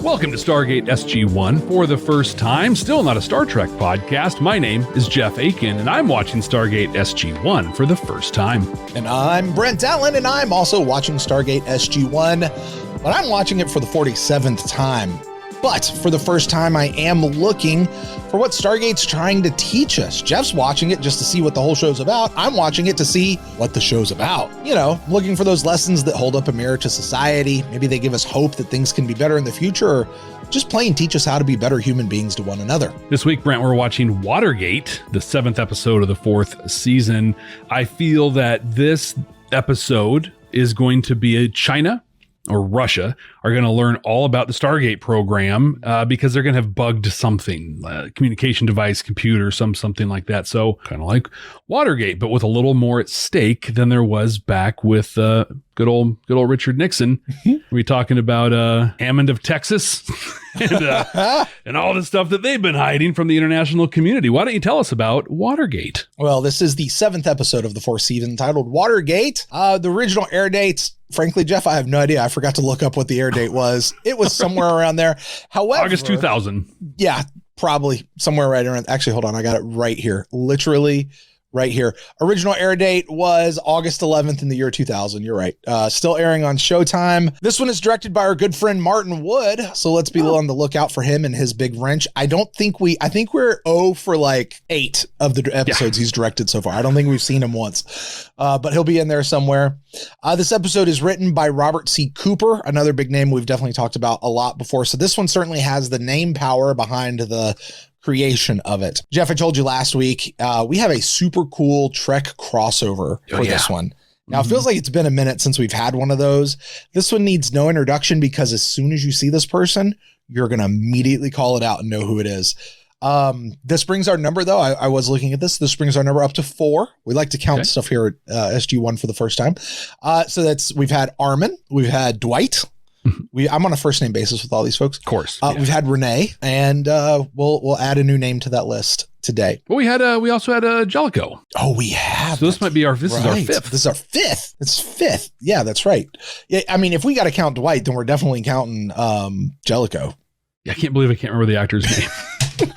Welcome to Stargate SG1 for the first time. Still not a Star Trek podcast. My name is Jeff Aiken, and I'm watching Stargate SG1 for the first time. And I'm Brent Allen, and I'm also watching Stargate SG1, but I'm watching it for the 47th time. But for the first time, I am looking for what Stargate's trying to teach us. Jeff's watching it just to see what the whole show's about. I'm watching it to see what the show's about. You know, looking for those lessons that hold up a mirror to society. Maybe they give us hope that things can be better in the future, or just plain teach us how to be better human beings to one another. This week, Brent, we're watching Watergate, the 7th episode of the 4th season. I feel that this episode is going to be China or Russia are going to learn all about the Stargate program because they're going to have bugged something, communication device, computer, something like that. So kind of like Watergate, but with a little more at stake than there was back with good old Richard Nixon. We're talking about Hammond of Texas and all the stuff that they've been hiding from the international community. Why don't you tell us about Watergate? Well, this is the 7th episode of the 4th season titled Watergate. The original air dates, frankly, Jeff, I have no idea. I forgot to look up what the air date was. It was somewhere around there. However, August 2000. Yeah, probably somewhere right around. Actually, hold on. I got it right here. Literally right here. Original air date was August 11th in the year 2000. You're right. Still airing on Showtime. This one is directed by our good friend Martin Wood. So let's be on the lookout for him and his big wrench. I think we're 0 for like 8 of the episodes he's directed so far. I don't think we've seen him once, but he'll be in there somewhere. This episode is written by Robert C. Cooper, another big name we've definitely talked about a lot before. So this one certainly has the name power behind the creation of it. Jeff, I told you last week, we have a super cool Trek crossover for this one. Now, it feels like it's been a minute since we've had one of those. This one needs no introduction because as soon as you see this person, you're going to immediately call it out and know who it is. This brings our number, though. I was looking at this. This brings our number up to 4. We like to count stuff here at SG1 for the first time. So we've had Armin, we've had Dwight. I'm on a first name basis with all these folks. Of course. We've had Renee, and we'll add a new name to that list today. Well, we also had Jellicoe. Oh, we have. So this might be this is our 5th. This is our 5th. It's 5th. Yeah, that's right. Yeah, I mean, if we got to count Dwight, then we're definitely counting Jellicoe. I can't believe I can't remember the actor's name.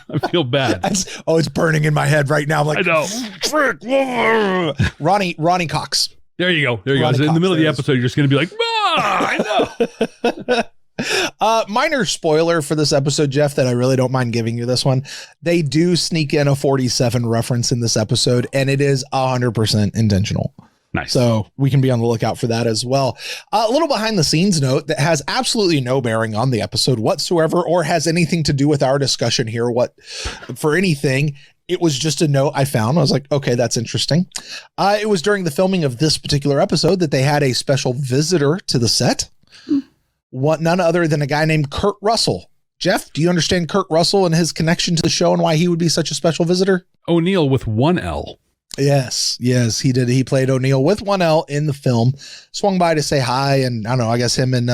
I feel bad. It's burning in my head right now. I'm like, I know. Ronnie Cox. There you go. There you go. So in the middle of the episode, you're just going to be like, I know. Minor spoiler for this episode, Jeff, that I really don't mind giving you this one. They do sneak in a 47 reference in this episode, and it is 100% intentional. Nice. So we can be on the lookout for that as well. A little behind the scenes note that has absolutely no bearing on the episode whatsoever, or has anything to do with our discussion here. For anything. It was just a note I found. I was like, okay, that's interesting. It was during the filming of this particular episode that they had a special visitor to the set. None other than a guy named Kurt Russell. Jeff, do you understand Kurt Russell and his connection to the show and why he would be such a special visitor? O'Neill with 1 L. Yes, he did. He played O'Neill with 1 L in the film, swung by to say hi. And I don't know, I guess him and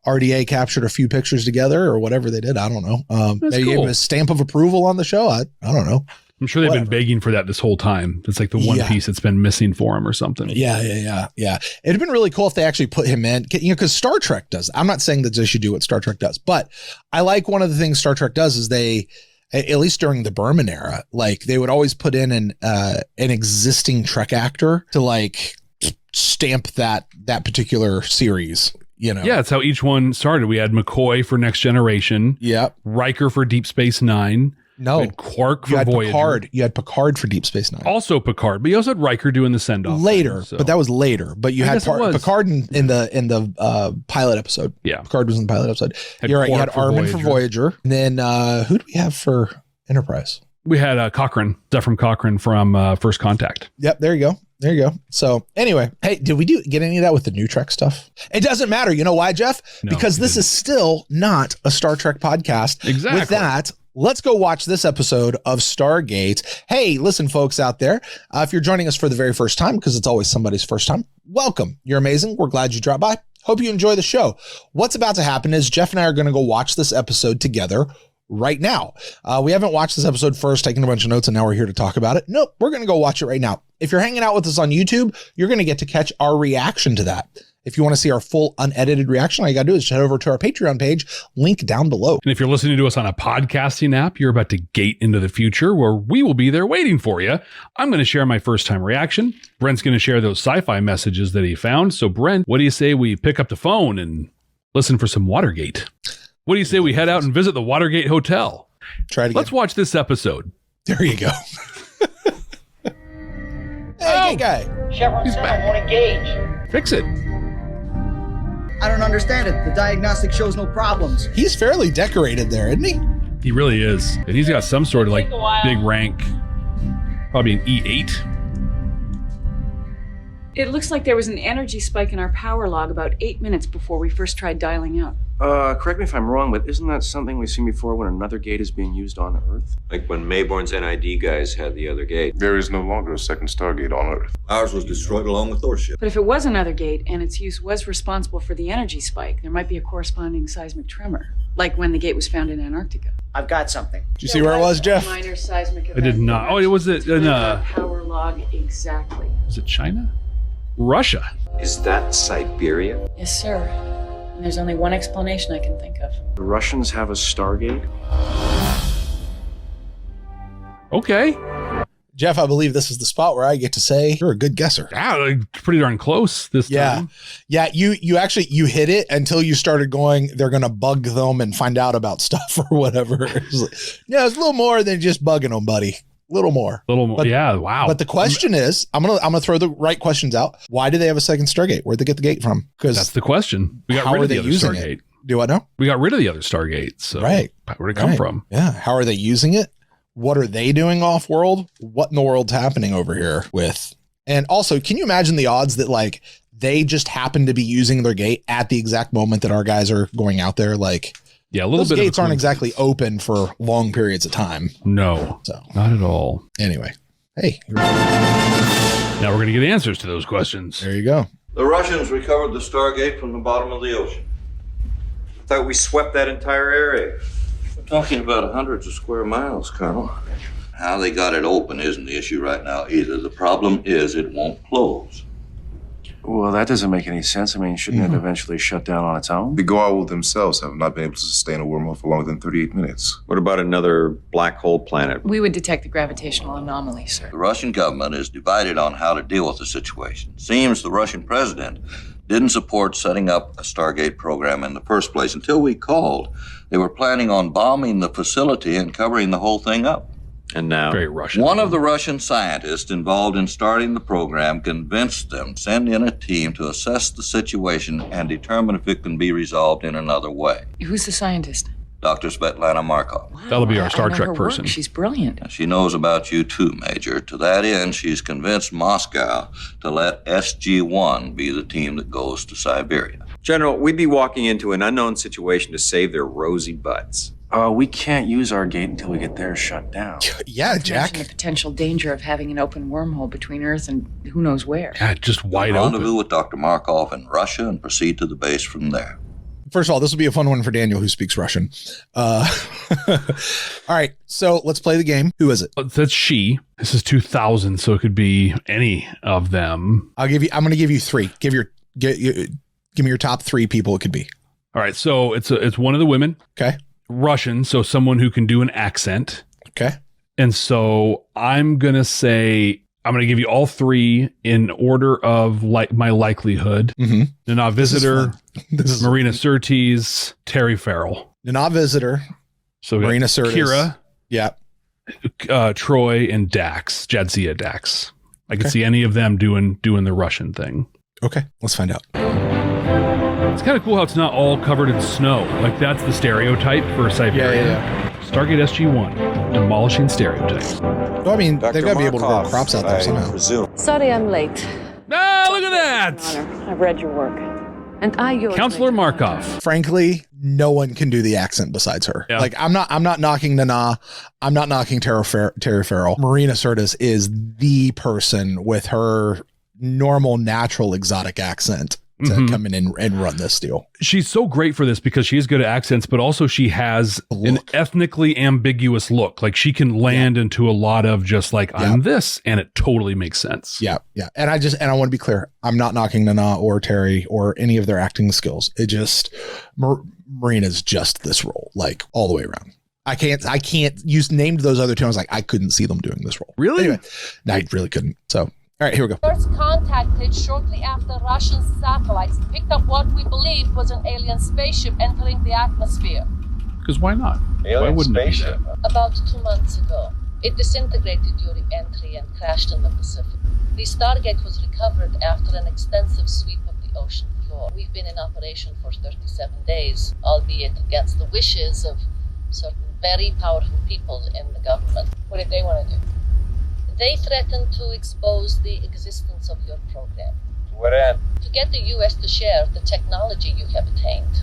RDA captured a few pictures together or whatever they did. I don't know. Maybe gave him a stamp of approval on the show. I don't know. I'm sure they've been begging for that this whole time. It's like the one piece that's been missing for him or something. Yeah. It'd been really cool if they actually put him in, because Star Trek does. I'm not saying that they should do what Star Trek does, but I like one of the things Star Trek does is they, at least during the Berman era, like they would always put in an existing Trek actor to like stamp that particular series. You know? Yeah, that's how each one started. We had McCoy for Next Generation. Yep. Riker for Deep Space Nine. No, you had Quark for Voyager. You had Picard for Deep Space Nine. Also Picard, but you also had Riker doing the send off later. But that was later. But you had Picard in the pilot episode. Yeah, Picard was in the pilot episode. You're right. You had Armin for Voyager. And then who do we have for Enterprise? We had Cochrane, Zephram Cochrane from First Contact. Yep, there you go. So anyway, hey, did we get any of that with the new Trek stuff? It doesn't matter. You know why, Jeff? No, because this is still not a Star Trek podcast. Exactly. With that, let's go watch this episode of Stargate. Hey, listen, folks out there, if you're joining us for the very first time, because it's always somebody's first time, welcome. You're amazing. We're glad you dropped by. Hope you enjoy the show. What's about to happen is Jeff and I are going to go watch this episode together right now. We haven't watched this episode first, taking a bunch of notes, and now we're here to talk about it. Nope, we're going to go watch it right now. If you're hanging out with us on YouTube, you're going to get to catch our reaction to that. If you want to see our full unedited reaction, all you got to do is head over to our Patreon page, link down below. And if you're listening to us on a podcasting app, you're about to gate into the future where we will be there waiting for you. I'm going to share my first time reaction. Brent's going to share those sci-fi messages that he found. So Brent, what do you say we pick up the phone and listen for some Watergate? What do you say we head out and visit the Watergate Hotel? Try it again. Let's watch this episode. There you go. Hey, guy. Chevron Center won't engage. Fix it. I don't understand it. The diagnostic shows no problems. He's fairly decorated there, isn't he? He really is. And he's got some sort of like big rank, probably an E8. It looks like there was an energy spike in our power log about 8 minutes before we first tried dialing out. Correct me if I'm wrong, but isn't that something we've seen before when another gate is being used on Earth? Like when Mayborn's NID guys had the other gate. There is no longer a second Stargate on Earth. Ours was destroyed along with those ships. But if it was another gate and its use was responsible for the energy spike, there might be a corresponding seismic tremor, like when the gate was found in Antarctica. I've got something. Did you see where it was, Jeff? Minor seismic event. I did not. Oh, it was it in power log exactly. was it China? Russia. Is that Siberia? Yes, sir. And there's only one explanation I can think of. The Russians have a Stargate? Okay. Jeff, I believe this is the spot where I get to say you're a good guesser. Yeah, like, pretty darn close this time. Yeah. You actually, you hit it until you started going, they're going to bug them and find out about stuff or whatever. It's a little more than just bugging them, buddy. A little more. But, yeah, wow. But the question is, I'm gonna throw the right questions out. Why do they have a second Stargate? Where'd they get the gate from? Because that's the question. We got how rid are of the they other using Stargate. it? Do I know? We got rid of the other Stargate. So right. Where'd it come from? Yeah. How are they using it? What are they doing off world? What in the world's happening over here with? And also, can you imagine the odds that like they just happen to be using their gate at the exact moment that our guys are going out there? Like, yeah, a little those bit. Gates aren't exactly open for long periods of time. No, so not at all. Anyway, hey, now we're gonna get answers to those questions. There you go. The Russians recovered the Stargate from the bottom of the ocean. I thought we swept that entire area. We're talking about hundreds of square miles, Colonel. How they got it open isn't the issue right now either. The problem is it won't close. Well, that doesn't make any sense. I mean, shouldn't it eventually shut down on its own? The Goa'uld themselves have not been able to sustain a wormhole for longer than 38 minutes. What about another black hole planet? We would detect the gravitational anomaly, sir. The Russian government is divided on how to deal with the situation. Seems the Russian president didn't support setting up a Stargate program in the first place. Until we called, they were planning on bombing the facility and covering the whole thing up. And now? Very Russian. One of the Russian scientists involved in starting the program convinced them to send in a team to assess the situation and determine if it can be resolved in another way. Who's the scientist? Dr. Svetlana Markov. That'll be our Star I know Trek her person. work. She's brilliant. She knows about you too, Major. To that end, she's convinced Moscow to let SG1 be the team that goes to Siberia. General, we'd be walking into an unknown situation to save their rosy butts. We can't use our gate until we get theirs shut down. Yeah, Jack. The potential danger of having an open wormhole between Earth and who knows where. Yeah, just wide Rendezvous open. with Dr. Markov in Russia and proceed to the base from there. First of all, this will be a fun one for Daniel, who speaks Russian. All right, so let's play the game. Who is it? That's she. This is 2000, so it could be any of them. I'm going to give you three. Give me your top three people it could be. All right, so it's one of the women. Okay. Russian, so someone who can do an accent. Okay. And so I'm going to say, I'm going to give you all three in order of my likelihood. Mm-hmm. Nana Visitor, This is Marina Sirtis, Terry Farrell. Nana Visitor. So we got Marina Sirtis. Kira, Yeah. Troi, and Dax, Jadzia Dax. I could see any of them doing the Russian thing. Okay. Let's find out. It's kind of cool how it's not all covered in snow. Like that's the stereotype for Siberia. Yeah. Stargate SG1, demolishing stereotypes. Well, I mean, they've got to be able to grow crops out there somehow. Sorry I'm late. Ah, look at that! Honor, I've read your work. And I yours. Counselor Markov. Frankly, no one can do the accent besides her. Yeah. Like, I'm not knocking Nana. I'm not knocking Terry Farrell. Marina Sirtis is the person with her normal, natural, exotic accent to come in and run this deal. She's so great for this because she is good at accents, but also she has an ethnically ambiguous look. Like she can land into a lot of just like, I'm this, and it totally makes sense. Yeah. Yeah. And I want to be clear. I'm not knocking Nana or Terry or any of their acting skills. It just, Marina's just this role, like all the way around. I can't use named those other two. I was like, I couldn't see them doing this role. Really? Anyway, no, I really couldn't. So, all right, here we go. First contacted shortly after Russian satellites picked up what we believed was an alien spaceship entering the atmosphere. Because why not? Why wouldn't spaceship? About 2 months ago, it disintegrated during entry and crashed in the Pacific. The Stargate was recovered after an extensive sweep of the ocean floor. We've been in operation for 37 days, albeit against the wishes of certain very powerful people in the government. What did they want to do? They threatened to expose the existence of your program. To what end? To get the U.S. to share the technology you have attained.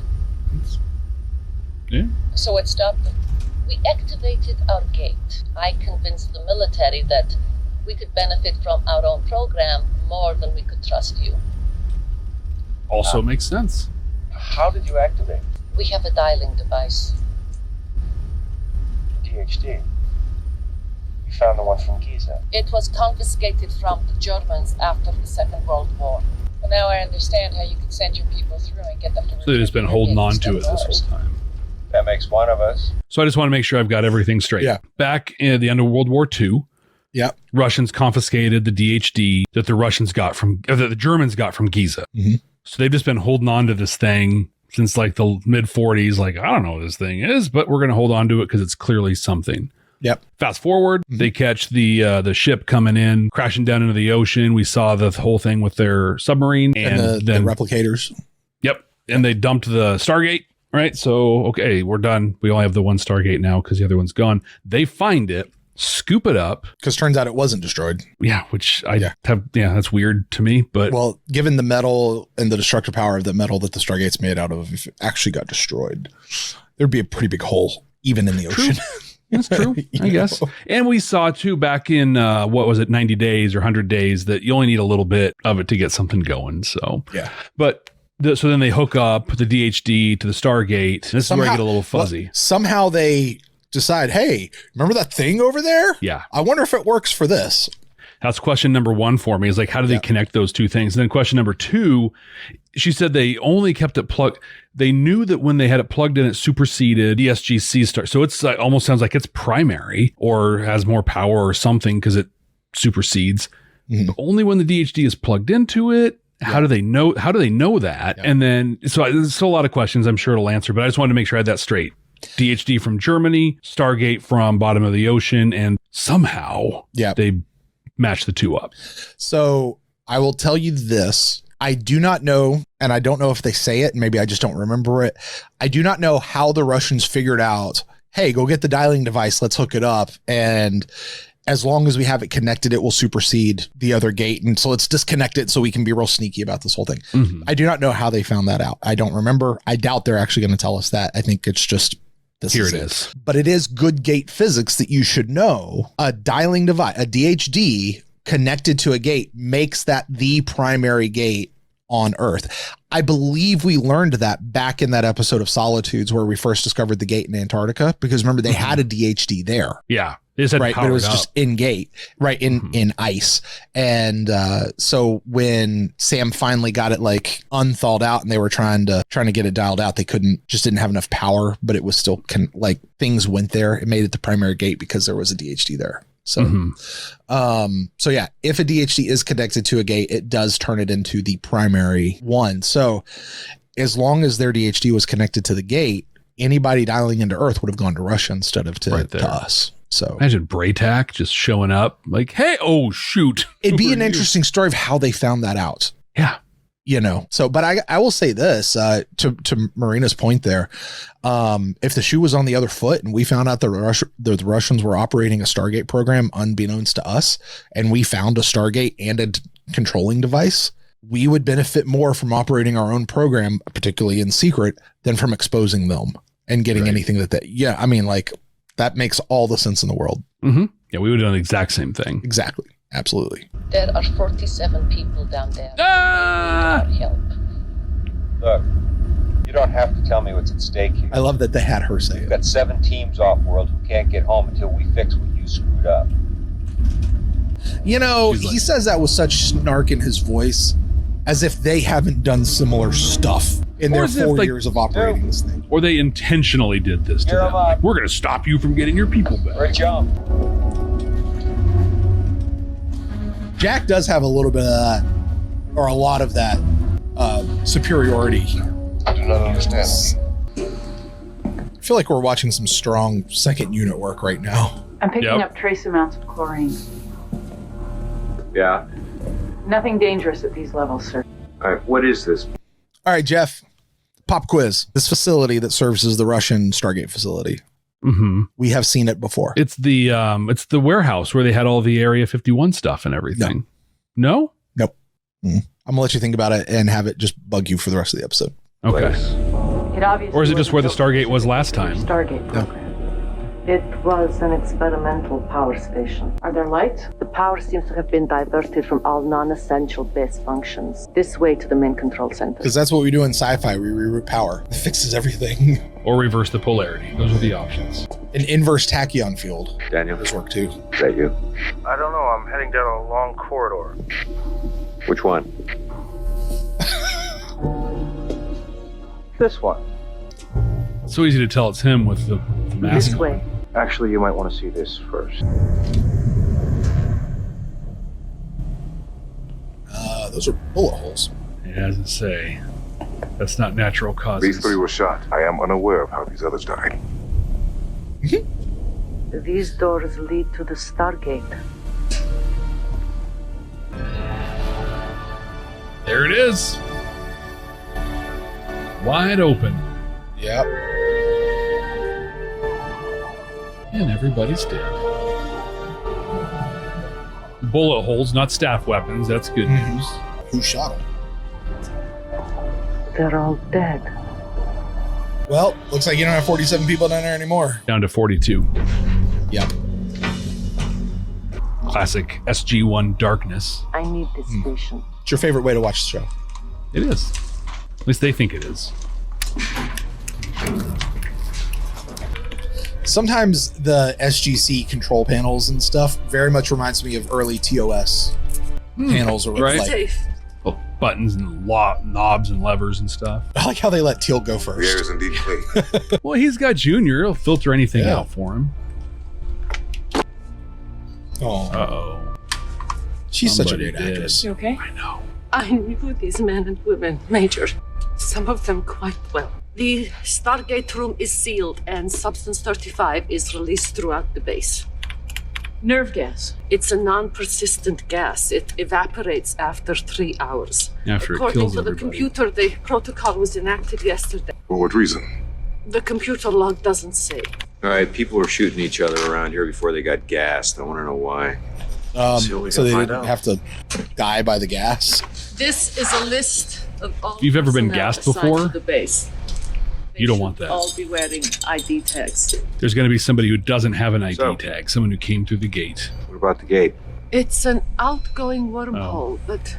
Yeah. So what stopped them? We activated our gate. I convinced the military that we could benefit from our own program more than we could trust you. Also makes sense. How did you activate? We have a dialing device. THD. You found the one from Giza. It was confiscated from the Germans after the Second World War. Well, now I understand how you could send your people through and get them to... So they've just been holding on to it this whole time. That makes one of us. So I just want to make sure I've got everything straight. Yeah. Back in the end of World War II, Russians confiscated the DHD that the Germans got from Giza. Mm-hmm. So they've just been holding on to this thing since like the mid 40s. Like, I don't know what this thing is, but we're going to hold on to it because it's clearly something. Yep. Fast forward, they catch the ship coming in, crashing down into the ocean. We saw the whole thing with their submarine and then the replicators. Yep. And they dumped the Stargate. Right. So, okay, we're done. We only have the one Stargate now because the other one's gone. They find it, scoop it up. Because turns out it wasn't destroyed. Yeah, which that's weird to me. But well, given the metal and the destructive power of the metal that the Stargate's made out of, if it actually got destroyed, there'd be a pretty big hole even in the ocean. That's true, I guess. And we saw too back in 90 days or 100 days that you only need a little bit of it to get something going. So yeah, but. So then they hook up the DHD to the Stargate. This is where I get a little fuzzy. Somehow they decide, hey, remember that thing over there? Yeah. I wonder if it works for this. That's question number one for me is like, how do they connect those two things? And then question number two, she said they only kept it plugged. They knew that when they had it plugged in, it superseded ESGC star. So it's almost sounds like it's primary or has more power or something because it supersedes. Mm-hmm. But only when the DHD is plugged into it. How do they know? How do they know that? Yeah. And then, so there's still a lot of questions I'm sure it'll answer, but I just wanted to make sure I had that straight. DHD from Germany, Stargate from bottom of the ocean, and somehow they match the two up. So I will tell you this. I do not know, and I don't know if they say it, and maybe I just don't remember it. I do not know how the Russians figured out, hey, go get the dialing device, let's hook it up, and as long as we have it connected, it will supersede the other gate. And so let's disconnect it so we can be real sneaky about this whole thing. Mm-hmm. I do not know how they found that out. I don't remember. I doubt they're actually going to tell us that. I think it's just this. Here it is. But it is good gate physics that you should know. A dialing device, a DHD connected to a gate makes that the primary gate on Earth. I believe we learned that back in that episode of Solitudes where we first discovered the gate in Antarctica, because remember they had a DHD there. Yeah. Right, but it was just in gate, right, in ice. And so when Sam finally got it like unthawed out and they were trying to get it dialed out, they didn't have enough power, but it was still things went there. It made it the primary gate because there was a DHD there. So, so yeah, if a DHD is connected to a gate, it does turn it into the primary one. So as long as their DHD was connected to the gate, anybody dialing into Earth would have gone to Russia instead of to us. So imagine Braytac just showing up like, hey, oh shoot. It'd be an interesting story of how they found that out. Yeah. So, but I will say this, to Marina's point there. If the shoe was on the other foot and we found out the Russians were operating a Stargate program unbeknownst to us, and we found a Stargate and a controlling device, we would benefit more from operating our own program, particularly in secret, than from exposing them and getting anything that makes all the sense in the world. Mm-hmm. Yeah, we would have done the exact same thing. Exactly. Absolutely. There are 47 people down there. Ah! Help. Look, you don't have to tell me what's at stake here. I love that they had her say We've it. got 7 teams off-world who can't get home until we fix what you screwed up. You know, he says that with such snark in his voice, as if they haven't done similar stuff in their 4 years of operating this thing. Or they intentionally did this to them. Like, we're going to stop you from getting your people back. Or jump. Jack does have a little bit of that, or a lot of that, superiority. I do not understand. I feel like we're watching some strong second unit work right now. I'm picking up trace amounts of chlorine. Yeah. Nothing dangerous at these levels, sir. All right, what is this? All right, Jeff, pop quiz. This facility that services the Russian Stargate facility. Mm-hmm. We have seen it before. It's the warehouse where they had all the Area 51 stuff and everything. No? Nope. I'm gonna let you think about it and have it just bug you for the rest of the episode. Okay. It obviously Or is it just where the Stargate was last time? Stargate program. It was an experimental power station. Are there lights? The power seems to have been diverted from all non-essential base functions. This way to the main control center. Because that's what we do in sci-fi. We reroute power. It fixes everything. Or reverse the polarity. Those are the options. An inverse tachyon field. Daniel. This work too. Is that you? I don't know. I'm heading down a long corridor. Which one? This one. It's so easy to tell it's him with the mask. This way. Actually, you might want to see this first. Those are bullet holes. Yeah, as I say, that's not natural causes. These 3 were shot. I am unaware of how these others died. These doors lead to the Stargate. There it is. Wide open. Yep. And everybody's dead. Bullet holes, not staff weapons. That's good news. Who shot him? They're all dead. Well, looks like you don't have 47 people down there anymore. Down to 42. Yep. Classic SG1 darkness. I need this station. It's your favorite way to watch the show. It is. At least they think it is. Sometimes the SGC control panels and stuff very much reminds me of early TOS panels. Or right? Like, oh, buttons and knobs and levers and stuff. I like how they let Teal go first. The air is indeed clean. Well, he's got Junior. He'll filter anything out for him. Oh. Uh-oh. She's such a Somebody great actress. You okay? I know. I knew these men and women, Major. Some of them quite well. The Stargate room is sealed and Substance 35 is released throughout the base. Nerve gas. It's a non-persistent gas. It evaporates after 3 hours. After it According kills to the everybody. computer, the protocol was enacted yesterday. For what reason? The computer log doesn't say. All right, people were shooting each other around here before they got gassed. I want to know why. So they didn't have to die by the gas. This is a list of all If you've ever been personnel gassed assigned before, to the base. you don't want that. All be wearing ID tags. There's going to be somebody who doesn't have an ID So- tag, someone who came through the gate. What about the gate? It's an outgoing wormhole, but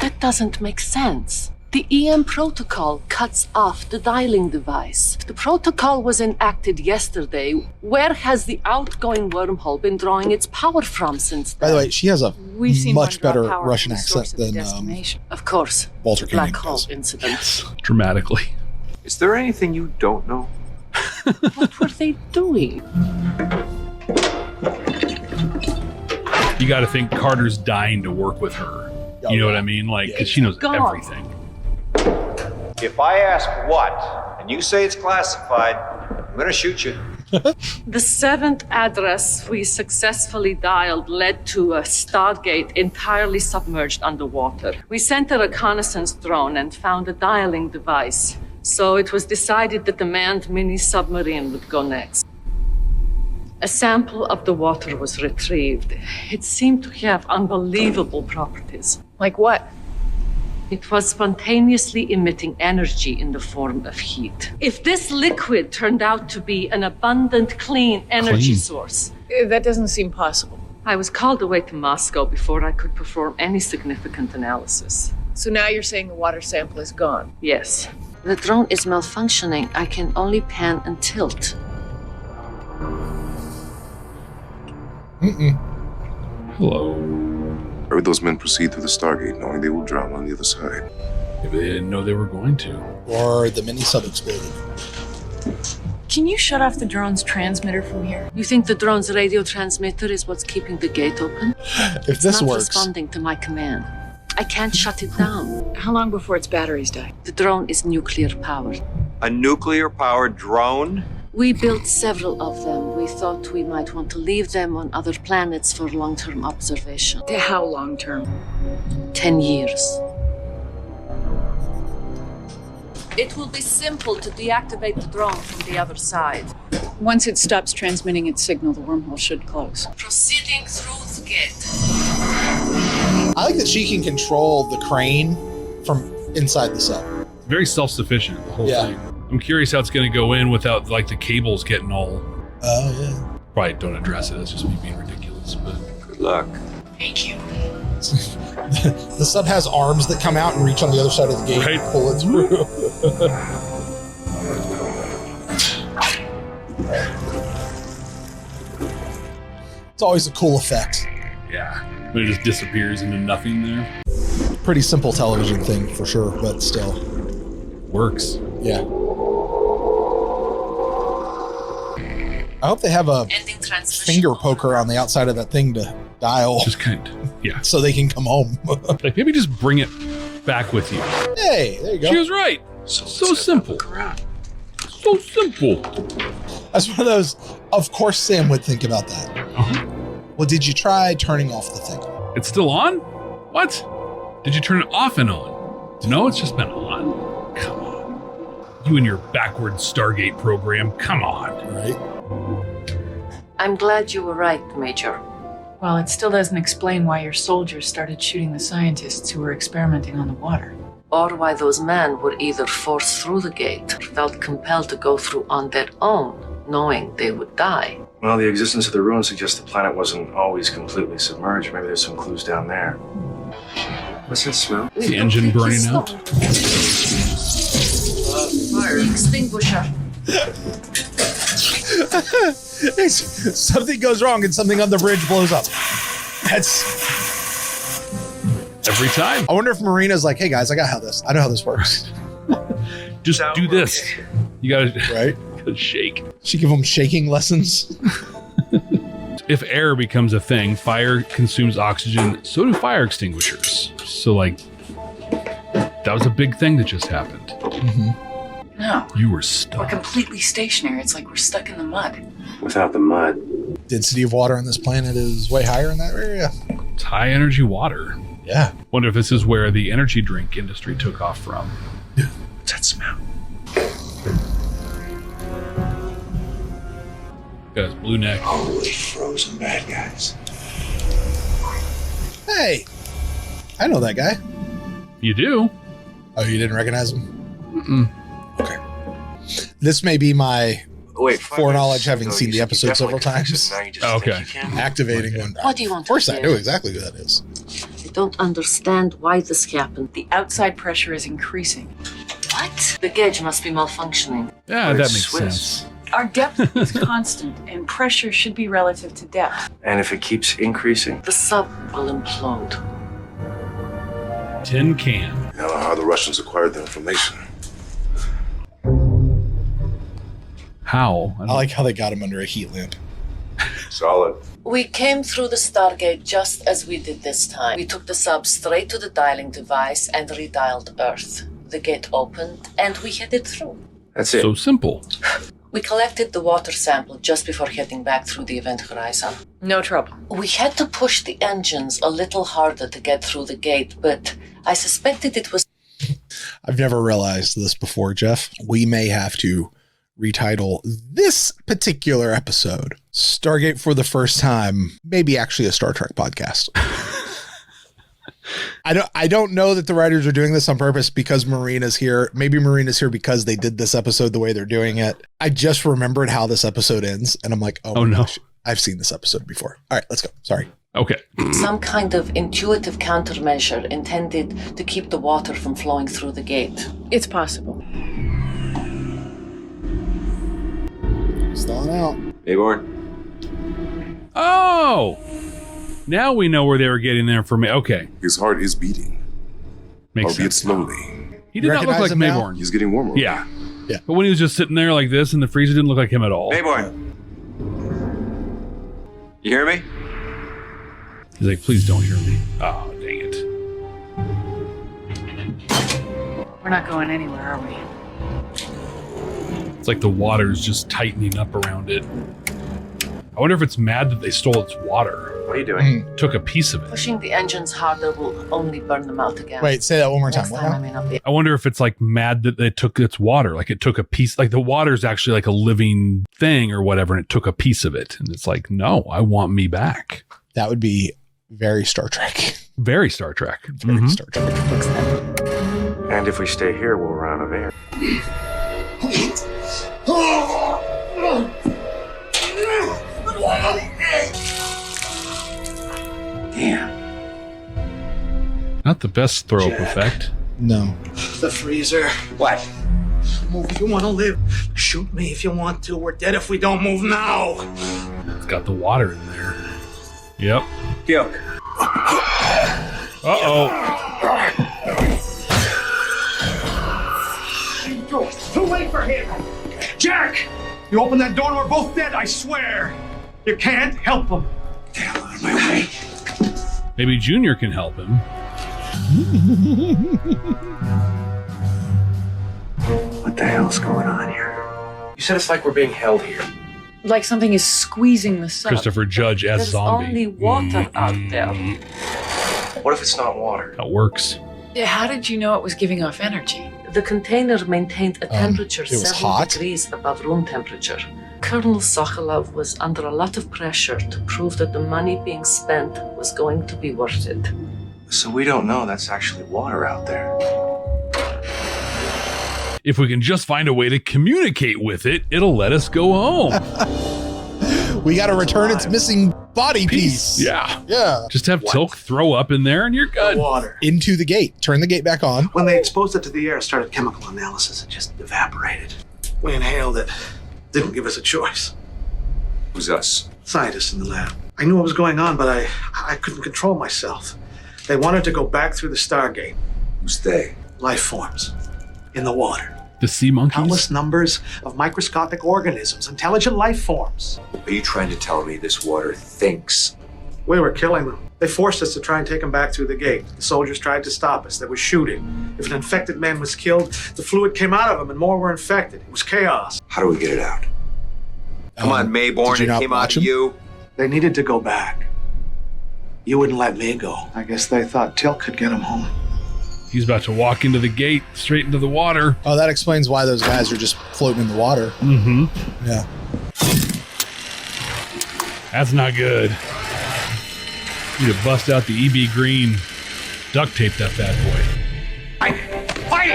that doesn't make sense. The EM protocol cuts off the dialing device. The protocol was enacted yesterday. Where has the outgoing wormhole been drawing its power from since then? By the way, she has a We've seen much one draw better power from Russian the source accent of the than destination. Of course, Walter Koenig Black Hole does. incident. Dramatically. Is there anything you don't know? What were they doing? You got to think Carter's dying to work with her. You know what I mean? Like, because she knows everything. If I ask what, and you say it's classified, I'm going to shoot you. The 7th address we successfully dialed led to a Stargate entirely submerged underwater. We sent a reconnaissance drone and found a dialing device. So it was decided that the manned mini-submarine would go next. A sample of the water was retrieved. It seemed to have unbelievable properties. Like what? It was spontaneously emitting energy in the form of heat. If this liquid turned out to be an abundant, clean energy source. That doesn't seem possible. I was called away to Moscow before I could perform any significant analysis. So now you're saying the water sample is gone? Yes. The drone is malfunctioning. I can only pan and tilt. Hello. Heard those men proceed through the Stargate, knowing they will drown on the other side. Maybe they didn't know they were going to. Or the mini sub exploded. Can you shut off the drone's transmitter from here? You think the drone's radio transmitter is what's keeping the gate open? If this not works. Responding to my command. I can't shut it down. How long before its batteries die? The drone is nuclear powered. A nuclear-powered drone? We built several of them. We thought we might want to leave them on other planets for long-term observation. How long-term? 10 years. It will be simple to deactivate the drone from the other side. Once it stops transmitting its signal, the wormhole should close. Proceeding through the gate. I like that she can control the crane from inside the sub. Very self-sufficient, the whole thing. I'm curious how it's going to go in without like the cables getting all... Oh, yeah. Probably don't address it. It's just me being ridiculous, but... Good luck. Thank you. The sub has arms that come out and reach on the other side of the gate and pull it through. It's always a cool effect. Yeah. When it just disappears into nothing there. Pretty simple television thing for sure, but still. Works. Yeah. I hope they have a finger poker on the outside of that thing to dial. Just kind of, yeah. So they can come home. Like maybe just bring it back with you. Hey, there you go. She was right. So simple. So simple. That's one of those, of course Sam would think about that. Well, did you try turning off the thing? It's still on? What? Did you turn it off and on? No, it's just been on. Come on. You and your backwards Stargate program. Come on. Right? I'm glad you were right, Major. Well, it still doesn't explain why your soldiers started shooting the scientists who were experimenting on the water. Or why those men were either forced through the gate or felt compelled to go through on their own, knowing they would die. Well, the existence of the ruins suggests the planet wasn't always completely submerged. Maybe there's some clues down there. What's that smell? The engine burning out. Fire. Extinguisher. Something goes wrong and something on the bridge blows up. That's every time. I wonder if Marina's like, hey guys, I know how this works. Just do this. You gotta right? Gotta shake. She give them shaking lessons. If air becomes a thing, fire consumes oxygen, so do fire extinguishers. So like that was a big thing that just happened. No. You were stuck. We're completely stationary. It's like we're stuck in the mud. Without the mud. Density of water on this planet is way higher in that area. It's high energy water. Yeah. Wonder if this is where the energy drink industry took off from. What's that smell? Got his blue neck. Holy frozen bad guys. Hey, I know that guy. You do? Oh, you didn't recognize him? Mm-mm. Okay. This may be my foreknowledge, having seen the episode several times. Okay. Activating one. What do you want? Of course, I know exactly who that is. I don't understand why this happened. The outside pressure is increasing. What? The gauge must be malfunctioning. Yeah, that makes sense. Our depth is constant, and pressure should be relative to depth. And if it keeps increasing? The sub will implode. Tin can. I don't know how the Russians acquired the information. How? I like how they got him under a heat lamp. Solid. We came through the Stargate just as we did this time. We took the sub straight to the dialing device and redialed Earth. The gate opened, and we headed through. That's it. So simple. We collected the water sample just before heading back through the event horizon. No trouble. We had to push the engines a little harder to get through the gate, but I suspected it was... I've never realized this before, Jeff. We may have to retitle this particular episode Stargate for the First Time, maybe actually a Star Trek podcast. I don't know that the writers are doing this on purpose because Marina's here. Maybe Marina's here because they did this episode the way they're doing it. I just remembered how this episode ends, and I'm like, oh no, gosh, I've seen this episode before. All right, let's go. Sorry. Okay. Some kind of intuitive countermeasure intended to keep the water from flowing through the gate. It's possible. Stalling out. Mayborn. Oh! Now we know where they were getting their information. Okay. His heart is beating. Makes albeit sense. slowly. He did not look like Mayborn. He's getting warmer. Yeah. But when he was just sitting there like this in the freezer, didn't look like him at all. Mayborn. You hear me? He's like, please don't hear me. Oh, dang it. We're not going anywhere, are we? It's like the water's just tightening up around it. I wonder if it's mad that they stole its water. What are you doing? Took a piece of it. Pushing the engines harder will only burn them out again. Wait, say that one more time. Next time I may not be. I wonder if it's like mad that they took its water. Like it took a piece, like the water's actually like a living thing or whatever, and it took a piece of it. And it's like, no, I want me back. That would be very Star Trek. Very Star Trek. Very Star Trek. And if we stay here, we'll run out of air. Damn. Not the best throw up effect. No. The freezer. What? Move if you want to live. Shoot me if you want to. We're dead if we don't move now. It's got the water in there. Yep. Yo. Uh-oh. Too late for him. Jack! You open that door and we're both dead, I swear. You can't help him. Get the hell out of my way. Maybe Junior can help him. What the hell's going on here? You said it's like we're being held here. Like something is squeezing the sub. Christopher Judge as There's zombie. only water out there. What if it's not water? That works. How did you know it was giving off energy? The container maintained a temperature it was 7 hot? degrees above room temperature. Colonel Sokolov was under a lot of pressure to prove that the money being spent was going to be worth it. So we don't know that's actually water out there. If we can just find a way to communicate with it, it'll let us go home. We got to return its missing body piece. Yeah. Yeah. Just have Teal'c throw up in there and you're good. Water. Into the gate. Turn the gate back on. When they exposed it to the air, started chemical analysis. It just evaporated. We inhaled it. Didn't give us a choice. Who's us? Scientists in the lab. I knew what was going on, but I couldn't control myself. They wanted to go back through the Stargate. Who's they? Life forms. In the water. The sea monkeys? Countless numbers of microscopic organisms, intelligent life forms. Are you trying to tell me this water thinks? We were killing them. They forced us to try and take them back through the gate. The soldiers tried to stop us. They were shooting. If an infected man was killed, the fluid came out of him and more were infected. It was chaos. How do we get it out? Come on, Mayborn, it came out of you. They needed to go back. You wouldn't let me go. I guess they thought Teal'c could get them home. He's about to walk into the gate, straight into the water. Oh, that explains why those guys are just floating in the water. Mm-hmm. Yeah. That's not good. Need to bust out the EB Green, duct tape that bad boy. Fight!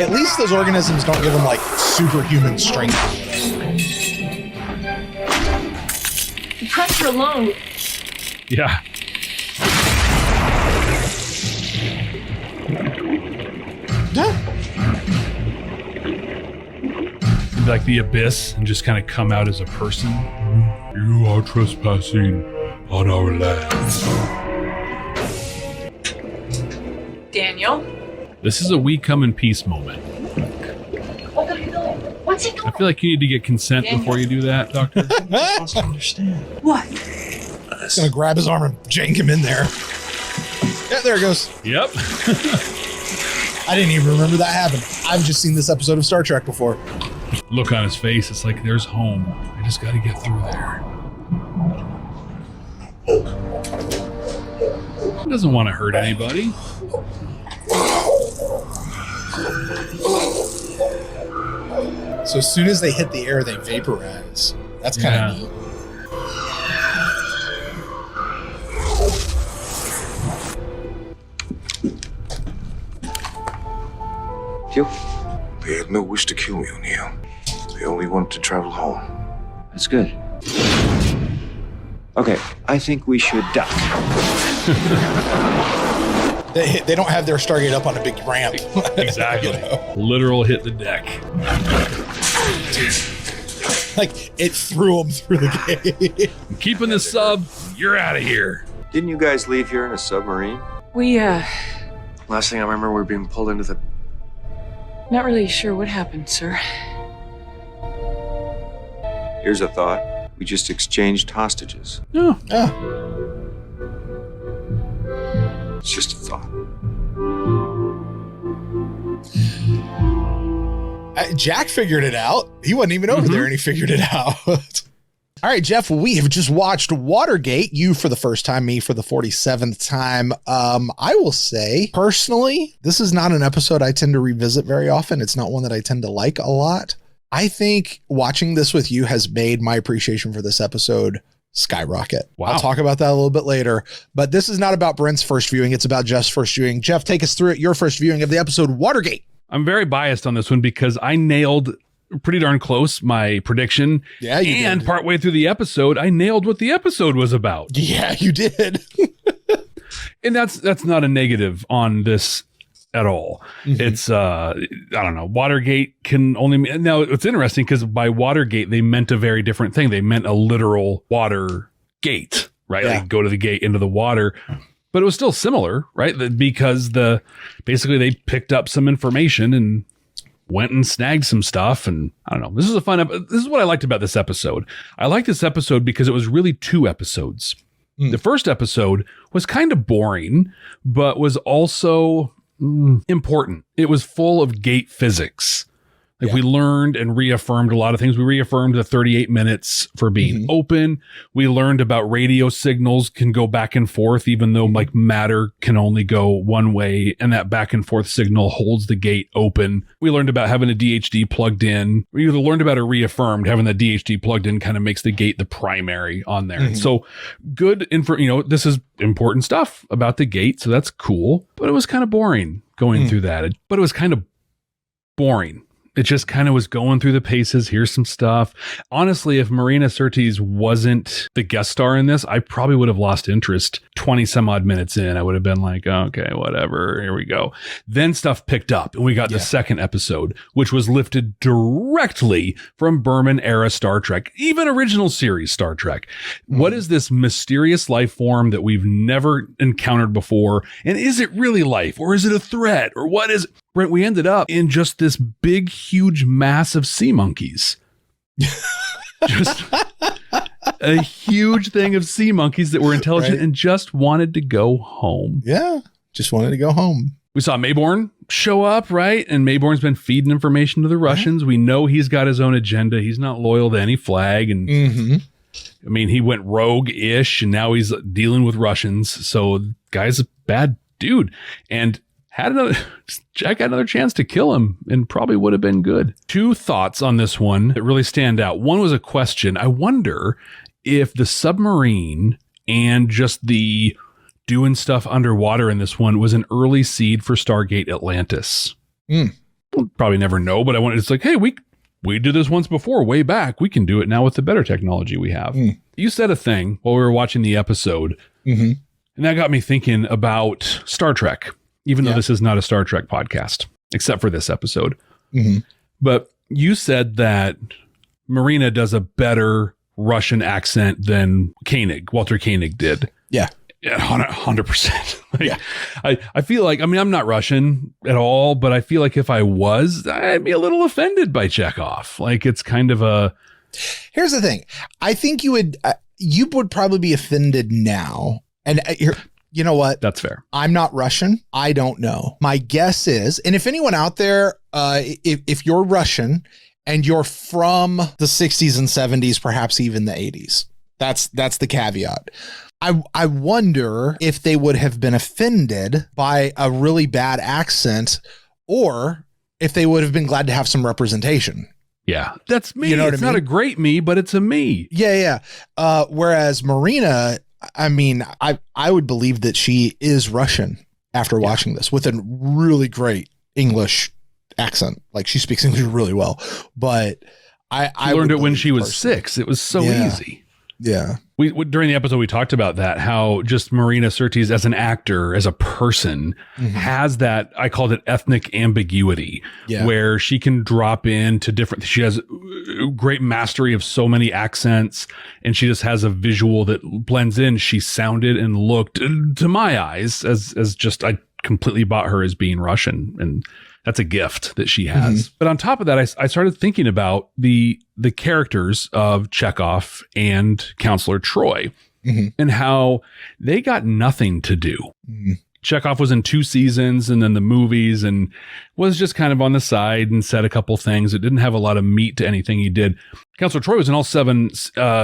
At least those organisms don't give them like superhuman strength. The pressure alone. Yeah. Like the abyss and just kind of come out as a person. You are trespassing on our land. Daniel? This is a we come in peace moment. What are you doing? What's he doing? I feel like you need to get consent before you do that, Doctor. I don't understand. What? He's gonna grab his arm and jank him in there. Yeah, there it goes. Yep. I didn't even remember that happened. I've just seen this episode of Star Trek before. Look on his face. It's like, there's home. I just got to get through there. He doesn't want to hurt anybody. So as soon as they hit the air, they vaporize. That's kind of neat. They had no wish to kill me, O'Neill. They only wanted to travel home. That's good. Okay, I think we should duck. They don't have their Stargate up on a big ramp. Exactly. Literal hit the deck. Like, it threw them through the gate. Keeping the sub, you're out of here. Didn't you guys leave here in a submarine? We, Last thing I remember, we were being pulled into the... not really sure what happened, sir. Here's a thought. We just exchanged hostages. Oh. It's just a thought. Jack figured it out. He wasn't even over there and he figured it out. All right, Jeff, we have just watched Watergate, you for the first time, me for the 47th time. I will say, personally, this is not an episode I tend to revisit very often. It's not one that I tend to like a lot. I think watching this with you has made my appreciation for this episode skyrocket. Wow. I'll talk about that a little bit later, but this is not about Brent's first viewing. It's about Jeff's first viewing. Jeff, take us through it, your first viewing of the episode Watergate. I'm very biased on this one because I nailed pretty darn close my prediction. Yeah, you and did. Partway through the episode, I nailed what the episode was about. Yeah, you did. And that's not a negative on this at all. It's I don't know, Watergate can only now it's interesting because by Watergate they meant a very different thing. They meant a literal water gate, right? Yeah. Like go to the gate into the water. But it was still similar, right? Because basically they picked up some information and went and snagged some stuff. And I don't know. This is what I liked about this episode. I liked this episode because it was really 2 episodes. The first episode was kind of boring, but was also important. It was full of gate physics. Like we learned and reaffirmed a lot of things. We reaffirmed the 38 minutes for being open. We learned about radio signals can go back and forth, even though like matter can only go one way. And that back and forth signal holds the gate open. We learned about having a DHD plugged in. We either learned about or reaffirmed having the DHD plugged in kind of makes the gate the primary on there. So good info, this is important stuff about the gate. So that's cool, but it was kind of boring going through that, but it was kind of boring. It just kind of was going through the paces. Here's some stuff. Honestly, if Marina Sirtis wasn't the guest star in this, I probably would have lost interest 20 some odd minutes in. I would have been like, okay, whatever. Here we go. Then stuff picked up and we got the second episode, which was lifted directly from Berman era Star Trek, even original series Star Trek. What is this mysterious life form that we've never encountered before? And is it really life or is it a threat or what is it? Brent, we ended up in just this big, huge mass of sea monkeys. Just a huge thing of sea monkeys that were intelligent and just wanted to go home. Yeah, just wanted to go home. We saw Mayborn show up, right? And Mayborn's been feeding information to the Russians. We know he's got his own agenda. He's not loyal to any flag. And I mean, he went rogue-ish and now he's dealing with Russians. So guy's a bad dude. And Jack had another chance to kill him and probably would have been good. 2 thoughts on this one that really stand out. One was a question. I wonder if the submarine and just the doing stuff underwater in this one was an early seed for Stargate Atlantis. We'll probably never know, but it's like, hey, we did this once before, way back. We can do it now with the better technology we have. You said a thing while we were watching the episode, and that got me thinking about Star Trek. Even though this is not a Star Trek podcast, except for this episode. But you said that Marina does a better Russian accent than Walter Koenig did. Yeah. 100%. I feel like, I'm not Russian at all, but I feel like if I was, I'd be a little offended by Chekhov. Like it's kind of a... Here's the thing. I think you would probably be offended now. And you know what? That's fair. I'm not Russian. I don't know. My guess is, and if anyone out there, if you're Russian and you're from the 60s and 70s, perhaps even the 80s, that's the caveat. I wonder if they would have been offended by a really bad accent or if they would have been glad to have some representation. Yeah, that's me. You know what it's I mean? Not a great me, but it's a me. Yeah. Whereas Marina, I would believe that she is Russian after watching this with a really great English accent. Like she speaks English really well, but I learned it when she was 6. It was so easy. Yeah. We during the episode, we talked about that, how just Marina Sirtis as an actor, as a person, has that, I called it ethnic ambiguity, where she can drop into different, she has great mastery of so many accents, and she just has a visual that blends in. She sounded and looked, to my eyes, as just, I completely bought her as being Russian, and that's a gift that she has. But on top of that, I started thinking about the characters of Chekhov and Counselor Troi and how they got nothing to do. Chekhov was in 2 seasons and then the movies, and was just kind of on the side and said a couple things. It didn't have a lot of meat to anything he did. Counselor Troi was in all 7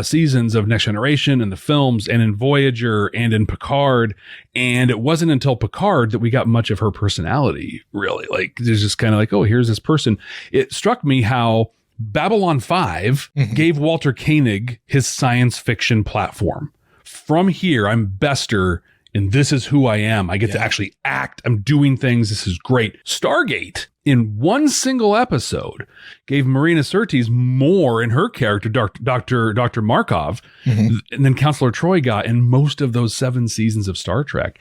seasons of Next Generation and the films, and in Voyager and in Picard. And it wasn't until Picard that we got much of her personality, really. Like, there's just kind of like, oh, here's this person. It struck me how Babylon 5 gave Walter Koenig his science fiction platform. From here, I'm Bester, and this is who I am. I get to actually act. I'm doing things. This is great. Stargate, in one single episode, gave Marina Sirtis more in her character, Dr. Markov, than Counselor Troi got in most of those 7 seasons of Star Trek.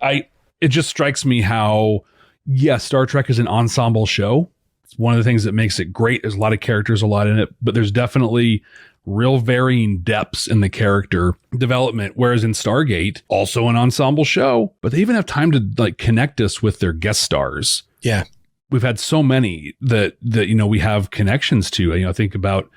It just strikes me how, yes, Star Trek is an ensemble show. It's one of the things that makes it great. There's a lot of characters, a lot in it, but there's definitely real varying depths in the character development. Whereas in Stargate, also an ensemble show, but they even have time to like connect us with their guest stars. Yeah. We've had so many that, you know, we have connections to. You know, I think about,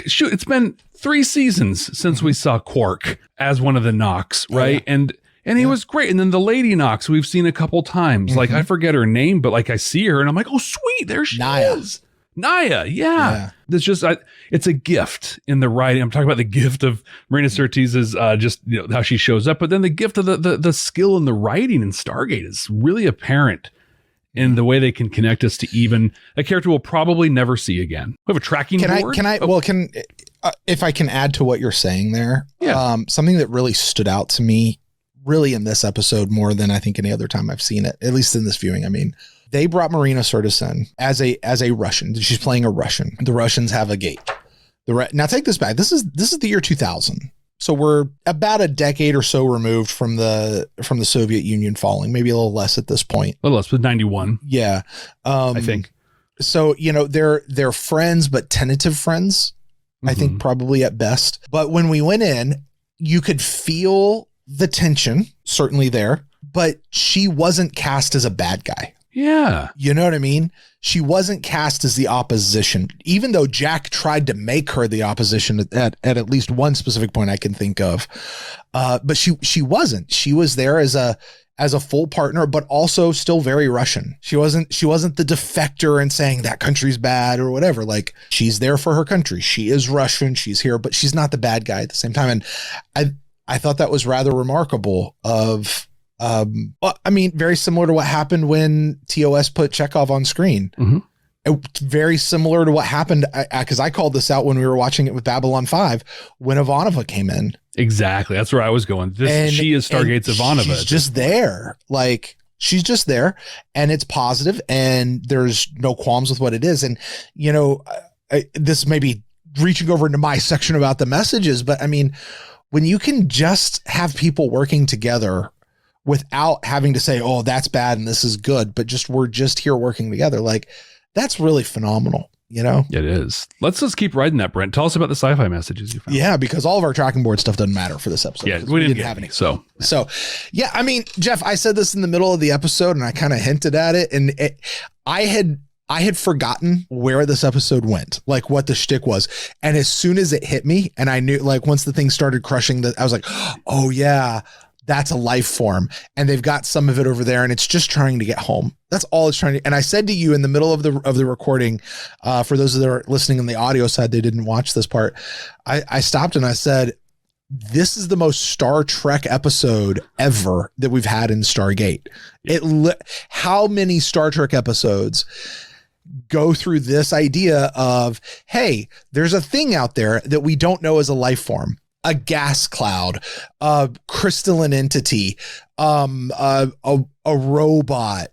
shoot, it's been 3 seasons since we saw Quark as one of the Nox, right? And he was great. And then the Lady Nox, we've seen a couple times. Like, I forget her name, but like I see her and I'm like, oh, sweet, there she is. Naya, yeah. It's just, it's a gift in the writing. I'm talking about the gift of Marina Sirtis is just, you know, how she shows up, but then the gift of the skill in the writing in Stargate is really apparent in the way they can connect us to even a character we'll probably never see again. We have a tracking board. If I can add to what you're saying there, something that really stood out to me really in this episode more than I think any other time I've seen it, at least in this viewing. I mean, they brought Marina Sirtis in as a Russian. She's playing a Russian. The Russians have a gate. Now take this back. This is the year 2000. So we're about a decade or so removed from the Soviet Union falling, maybe a little less at this point. A little less, but 91. Yeah. I think. So, you know, they're friends, but tentative friends, I think probably at best. But when we went in, you could feel the tension certainly there, but she wasn't cast as a bad guy. Yeah. You know what I mean? She wasn't cast as the opposition, even though Jack tried to make her the opposition at least one specific point I can think of. But she wasn't. She was there as a full partner, but also still very Russian. She wasn't the defector and saying that country's bad or whatever. Like, she's there for her country. She is Russian. She's here, but she's not the bad guy at the same time. And I thought that was rather remarkable I mean, very similar to what happened when TOS put Chekhov on screen. It's very similar to what happened, because I called this out when we were watching it with Babylon 5 when Ivanova came in. Exactly. That's where I was going. She is Stargate's Ivanova. She's just there. Like, she's just there, and it's positive, and there's no qualms with what it is. And, you know, this may be reaching over into my section about the messages, but I mean, when you can just have people working together without having to say, oh, that's bad and this is good, but we're just here working together. Like, that's really phenomenal, you know? It is. Let's just keep riding that, Brent. Tell us about the sci-fi messages you found. Yeah, because all of our tracking board stuff doesn't matter for this episode. Yeah, we didn't have any. So, yeah, I mean, Jeff, I said this in the middle of the episode and I kind of hinted at it, and I had forgotten where this episode went, like what the shtick was. And as soon as it hit me, and I knew, like, once the thing started crushing, I was like, oh yeah, that's a life form. And they've got some of it over there, and it's just trying to get home. That's all it's trying to. And I said to you in the middle of the recording, for those that are listening on the audio side, they didn't watch this part. I stopped and I said, this is the most Star Trek episode ever that we've had in Stargate. How many Star Trek episodes go through this idea of, hey, there's a thing out there that we don't know as a life form, a gas cloud, a crystalline entity, a robot,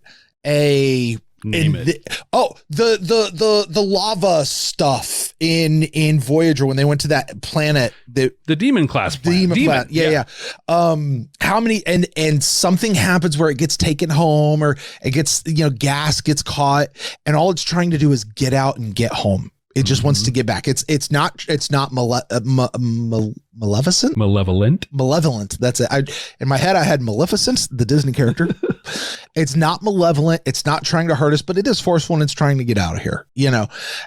a Name it. The lava stuff in Voyager when they went to that planet, the Demon class planet. Planet. Yeah. How many and something happens where it gets taken home or it gets, gas gets caught and all it's trying to do is get out and get home. It just wants to get back. It's not maleficent. Malevolent. That's it. In my head, I had Maleficent, the Disney character. It's not malevolent. It's not trying to hurt us, but it is forceful and it's trying to get out of here.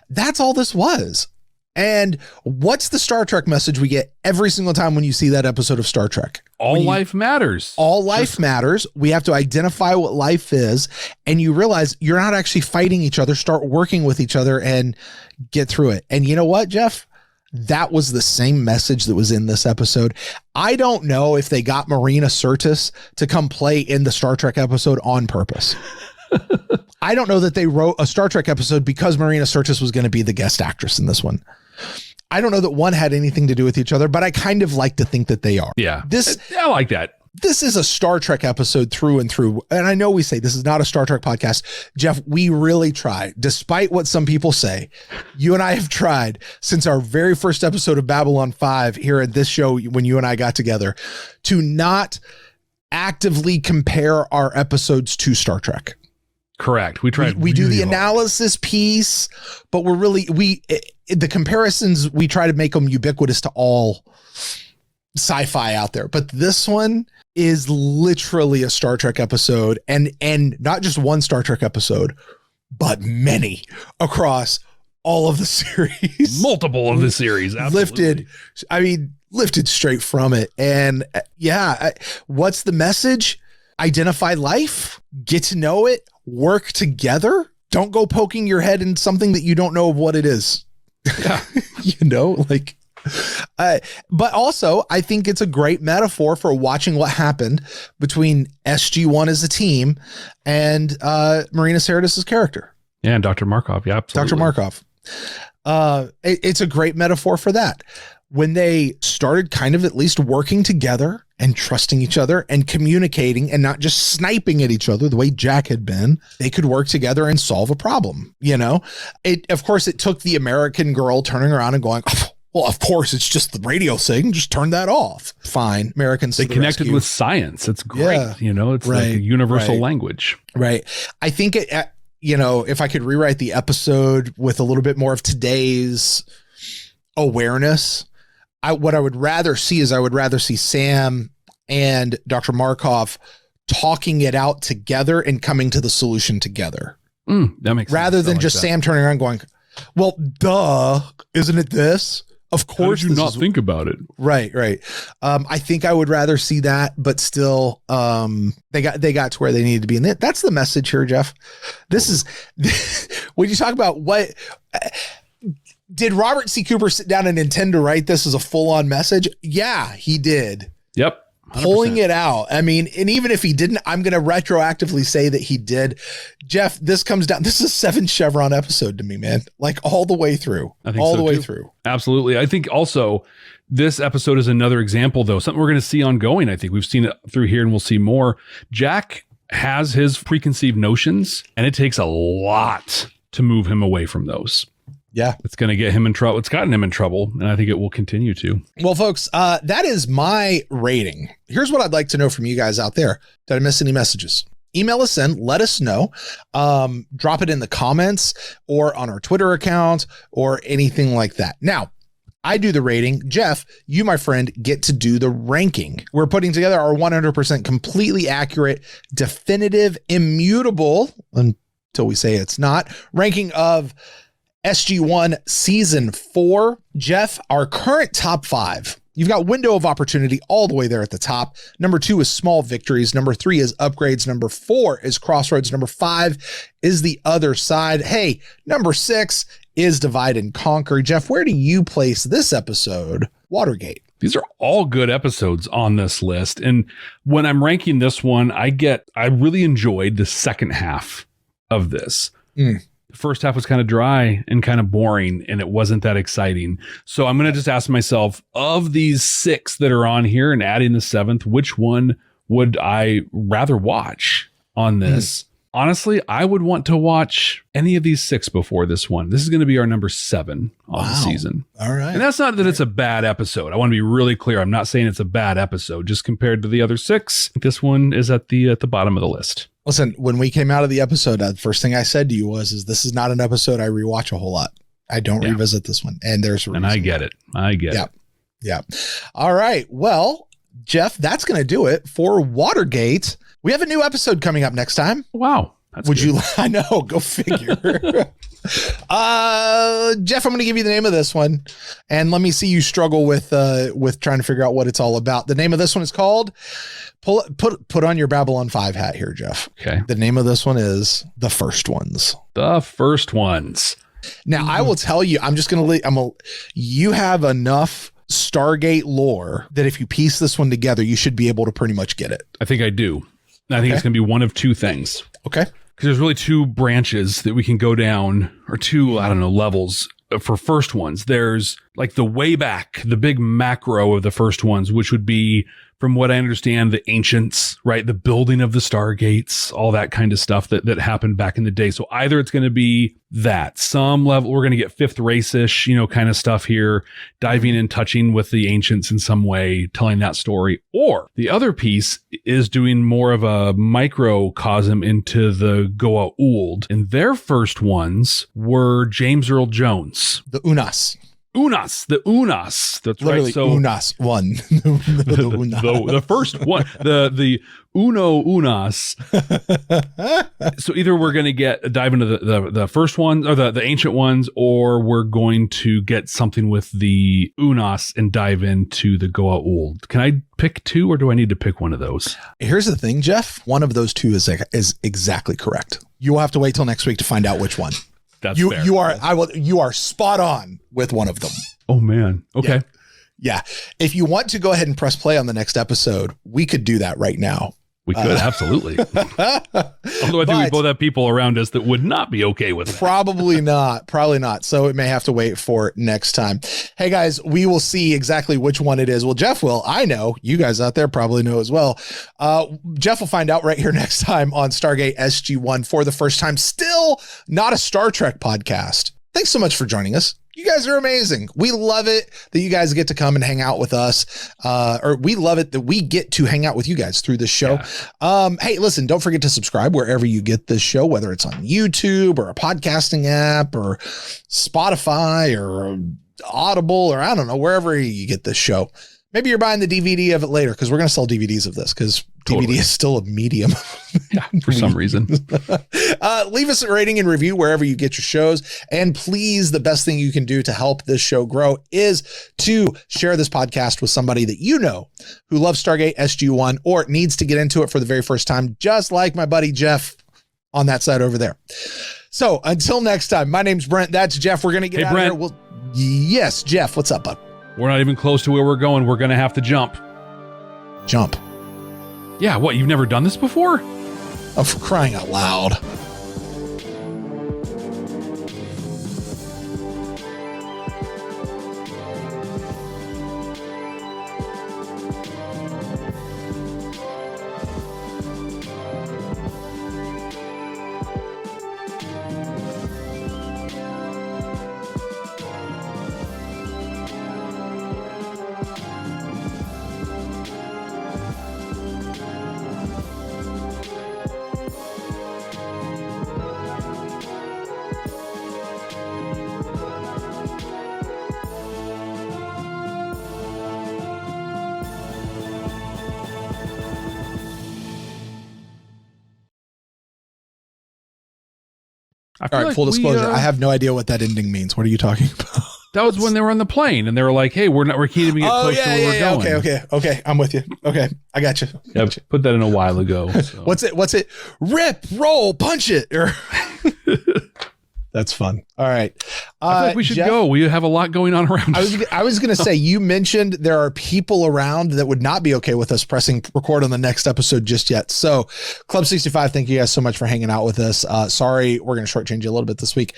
That's all this was. And what's the Star Trek message we get every single time when you see that episode of Star Trek? All life matters. All life matters. We have to identify what life is. And you realize you're not actually fighting each other. Start working with each other and get through it. And you know what, Jeff? That was the same message that was in this episode. I don't know if they got Marina Sirtis to come play in the Star Trek episode on purpose. I don't know that they wrote a Star Trek episode because Marina Sirtis was going to be the guest actress in this one. I don't know that one had anything to do with each other, but I kind of like to think that they are. Yeah. I like that. This is a Star Trek episode through and through. And I know we say this is not a Star Trek podcast. Jeff, we really try, despite what some people say. You and I have tried since our very first episode of Babylon 5 here at this show, when you and I got together, to not actively compare our episodes to Star Trek. Correct. We tried. We do the analysis piece, but the comparisons, we try to make them ubiquitous to all sci-fi out there. But this one is literally a Star Trek episode, and not just one Star Trek episode, but many across all of the series. Multiple of the series. Absolutely. Lifted straight from it. And what's the message? Identify life, get to know it, work together. Don't go poking your head in something that you don't know what it is. Yeah. But also I think it's a great metaphor for watching what happened between SG1 as a team and Marina Sirtis' character. Yeah. And Dr. Markov. Yeah, absolutely. Dr. Markov. It's a great metaphor for that. When they started kind of at least working together and trusting each other and communicating and not just sniping at each other the way Jack had been, they could work together and solve a problem. Of course, it took the American girl turning around and going, oh, well, of course, it's just the radio saying, just turn that off. Fine. Americans. They connected with science. It's great. Yeah, it's like a universal language. Right. I think if I could rewrite the episode with a little bit more of today's awareness, what I would rather see is Sam and Dr. Markov talking it out together and coming to the solution together. That makes sense. Rather than just Sam turning around going, well, duh, isn't it this? Of course. How did you not think about it? Right. I think I would rather see that, but still, they got to where they needed to be. And that's the message here, Jeff. This is when you talk about what. Did Robert C. Cooper sit down and intend to write this as a full-on message? Yeah, he did. Yep. 100%. Pulling it out. And even if he didn't, I'm going to retroactively say that he did. Jeff, this is a 7 chevron episode to me, man. Like all the way through. I think all the way through. Absolutely. I think also this episode is another example, though, something we're going to see ongoing. I think we've seen it through here and we'll see more. Jack has his preconceived notions, and it takes a lot to move him away from those. Yeah. It's going to get him in trouble. It's gotten him in trouble, and I think it will continue to. Well, folks, that is my rating. Here's what I'd like to know from you guys out there. Did I miss any messages? Email us in, let us know. Drop it in the comments or on our Twitter account or anything like that. Now, I do the rating. Jeff, you, my friend, get to do the ranking. We're putting together our 100% completely accurate, definitive, immutable, until we say it's not, ranking of SG1 Season 4. Jeff, our current top 5. You've got Window of Opportunity all the way there at the top. Number 2 is Small Victories. Number 3 is Upgrades. Number 4 is Crossroads. Number 5 is The Other Side. Hey, number 6 is Divide and Conquer. Jeff, where do you place this episode, Watergate? These are all good episodes on this list. And when I'm ranking this one, I really enjoyed the second half of this. The first half was kind of dry and kind of boring, and it wasn't that exciting. So I'm going to just ask myself, of these 6 that are on here and adding the 7th, which one would I rather watch on this? honestly, I would want to watch any of these 6 before this one. This is going to be our number 7 on the season. All right. And that's not that it's a bad episode. I want to be really clear. I'm not saying it's a bad episode. Just compared to the other 6, this one is at the bottom of the list. Listen, when we came out of the episode, the first thing I said to you was this is not an episode I rewatch a whole lot. I don't revisit this one. And there's a reason. And I get it. Yeah. All right. Well, Jeff, that's going to do it for Watergate. We have a new episode coming up next time. Wow. Would you? I know. Go figure. Jeff, I'm going to give you the name of this one, and let me see you struggle with trying to figure out what it's all about. The name of this one is called. Put on your Babylon 5 hat here, Jeff. Okay. The name of this one is The First Ones. The First Ones. Now, I will tell you, you have enough Stargate lore that if you piece this one together, you should be able to pretty much get it. I think I do. I think it's going to be one of 2 things. Okay. Because there's really 2 branches that we can go down, or 2, levels for First Ones. There's like the way back, the big macro of the First Ones, which would be, from what I understand, the ancients, right? The building of the Stargates, all that kind of stuff that happened back in the day. So either it's going to be that some level, we're going to get fifth race-ish, kind of stuff here, diving and touching with the ancients in some way, telling that story. Or the other piece is doing more of a microcosm into the Goa'uld. And their first ones were James Earl Jones. The Unas. The Unas. That's literally right. So Unas one. the first one, the Uno Unas. So either we're going to dive into the first one, or the ancient ones, or we're going to get something with the Unas and dive into the Goa'uld. Can I pick 2, or do I need to pick one of those? Here's the thing, Jeff. One of those 2 is exactly correct. You will have to wait till next week to find out which one. That's fair. You are spot on with one of them. Oh man. Okay. Yeah. If you want to go ahead and press play on the next episode, we could do that right now. We could, absolutely. Although I think we both have people around us that would not be okay with it. Probably not. So it may have to wait for next time. Hey guys, we will see exactly which one it is. Well, Jeff will. I know. You guys out there probably know as well. Jeff will find out right here next time on Stargate SG1 for the first time. Still not a Star Trek podcast. Thanks so much for joining us. You guys are amazing. We love it that you guys get to come and hang out with us. Or we love it that we get to hang out with you guys through this show. Yeah. Hey, listen, don't forget to subscribe wherever you get this show, whether it's on YouTube or a podcasting app or Spotify or Audible, or I don't know, wherever you get this show. Maybe you're buying the DVD of it later, because we're going to sell DVDs of this, because DVD is still a medium. Yeah, for some reason. Leave us a rating and review wherever you get your shows. And please, the best thing you can do to help this show grow is to share this podcast with somebody that you know who loves Stargate SG1 or needs to get into it for the very first time, just like my buddy Jeff on that side over there. So until next time, my name's Brent. That's Jeff. We're going to get out Brent. of here. Yes, Jeff. What's up, bud? We're not even close to where we're going. We're going to have to jump. Jump? Yeah, what? You've never done this before? Oh, for crying out loud. All right, full disclosure. I have no idea what that ending means. What are you talking about? That was when they were on the plane and they were like, hey, we're keeping it close to where we're going. Okay. I'm with you. Okay. I got you. Yeah, put that in a while ago. So. What's it? Rip, roll, punch it. That's fun. All right. I feel like we should Jeff, go. We have a lot going on around us. I was going to say, you mentioned there are people around that would not be okay with us pressing record on the next episode just yet. So Club 65, thank you guys so much for hanging out with us. Sorry, we're going to shortchange you a little bit this week.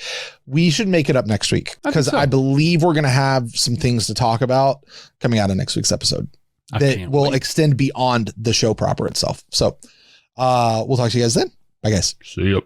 We should make it up next week, because I believe we're going to have some things to talk about coming out of next week's episode that will extend beyond the show proper itself. So we'll talk to you guys then. Bye, guys. See you.